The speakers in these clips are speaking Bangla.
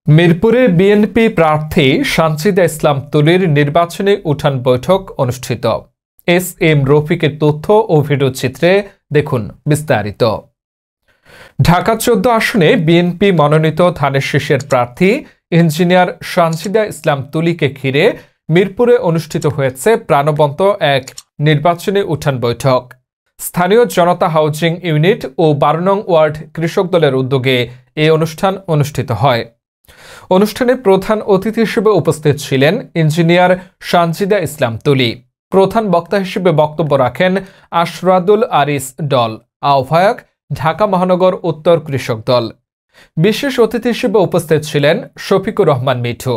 মিরপুরে বিএনপি প্রার্থী সানজিদা ইসলাম তুলির নির্বাচনী উঠান বৈঠক অনুষ্ঠিত। এস এম রফিকের তথ্য ও ভিডিও চিত্রে দেখুন বিস্তারিত। ঢাকা ১৪ আসনে বিএনপি মনোনীত ধানের শীষের প্রার্থী ইঞ্জিনিয়ার সানজিদা ইসলাম তুলিকে ঘিরে মিরপুরে অনুষ্ঠিত হয়েছে প্রাণবন্ত এক নির্বাচনী উঠান বৈঠক। স্থানীয় জনতা হাউজিং ইউনিট ও ১২ নং ওয়ার্ড কৃষক দলের উদ্যোগে এই অনুষ্ঠান অনুষ্ঠিত হয়। অনুষ্ঠানে প্রধান অতিথি হিসেবে উপস্থিত ছিলেন ইঞ্জিনিয়ার সানজিদা ইসলাম তুলি। প্রধান বক্তা হিসেবে বক্তব্য রাখেন আশরাদুল আরিস ডল, আহ্বায়ক ঢাকা মহানগর উত্তর কৃষক দল। বিশেষ অতিথি হিসেবে উপস্থিত ছিলেন শফিকুর রহমান মিঠু।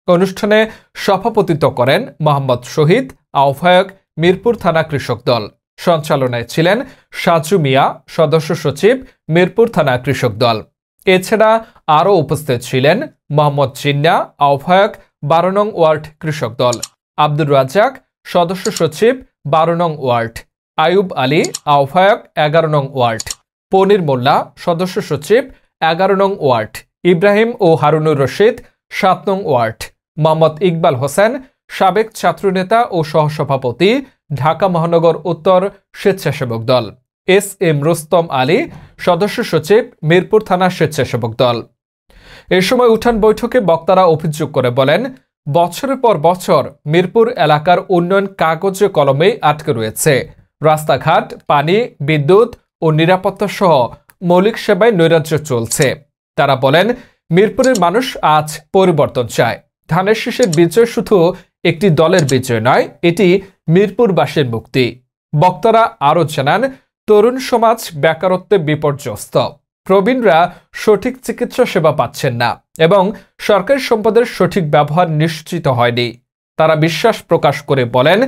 অনুষ্ঠানে সভাপতিত্ব করেন মোহাম্মদ শহীদ, আহ্বায়ক মিরপুর থানা কৃষক দল। সঞ্চালনায় ছিলেন সাজু মিয়া, সদস্য সচিব মিরপুর থানা কৃষক দল। এছাড়া আরও উপস্থিত ছিলেন মোহাম্মদ জিন্না, আহ্বায়ক ১২ নং ওয়ার্ড কৃষক দল, আব্দুর রাজ্জাক, সদস্য সচিব ১২ নং ওয়ার্ড, আয়ুব আলী, আহ্বায়ক ১১ নং ওয়ার্ড, পনির মোল্লা, সদস্য সচিব ১১ নং ওয়ার্ড, ইব্রাহিম ও হারুনুর রশিদ ৭ নং ওয়ার্ড, মোহাম্মদ ইকবাল হোসেন, সাবেক ছাত্রনেতা ও সহসভাপতি ঢাকা মহানগর উত্তর স্বেচ্ছাসেবক দল, এস এম রুস্তম আলী, সদস্য সচিব মিরপুর থানা স্বেচ্ছাসেবক দল। এ সময় উঠান বৈঠকে বক্তারা অভিযোগ করে বলেন, বছরের পর বছর মিরপুর এলাকার উন্নয়ন কাগজে কলমে আটকে রয়েছে। রাস্তাঘাট, পানি, বিদ্যুৎ ও নিরাপত্তা সহ মৌলিক সেবায় নৈরাজ্য চলছে। তারা বলেন, মিরপুরের মানুষ আজ পরিবর্তন চায়। ধানের শীষের বিজয় শুধু একটি দলের বিজয় নয়, এটি মিরপুরবাসীর মুক্তি। বক্তারা আরও জানান, তরুণ সমাজ বেকারত্বে বিপর্যস্ত, প্রবীণরা সঠিক চিকিৎসা সেবা পাচ্ছেন না এবং সরকারি সম্পদের সঠিক ব্যবহার নিশ্চিত হয়নি। তারা বিশ্বাস প্রকাশ করে বলেন,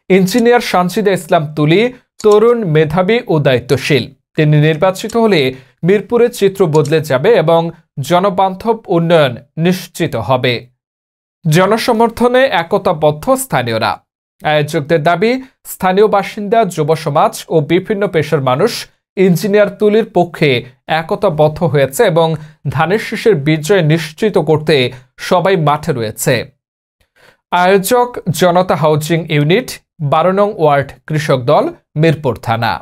ইঞ্জিনিয়ার সানজিদা ইসলাম তুলি তরুণ, মেধাবী ও দায়িত্বশীল। তিনি নির্বাচিত হলে মিরপুরের চিত্র বদলে যাবে এবং জনবান্ধব উন্নয়ন নিশ্চিত হবে। জনসমর্থনে একতাবদ্ধ স্থানীয়রা। আয়োজকদের দাবি, স্থানীয় বাসিন্দা, যুব সমাজ ও বিভিন্ন পেশার মানুষ ইঞ্জিনিয়ার তুলির পক্ষে একতাবদ্ধ হয়েছে এবং ধানের শীষের বিজয় নিশ্চিত করতে সবাই মাঠে রয়েছে। আয়োজক জনতা হাউজিং ইউনিট, ১২ নং ওয়ার্ড কৃষক দল, মিরপুর থানা।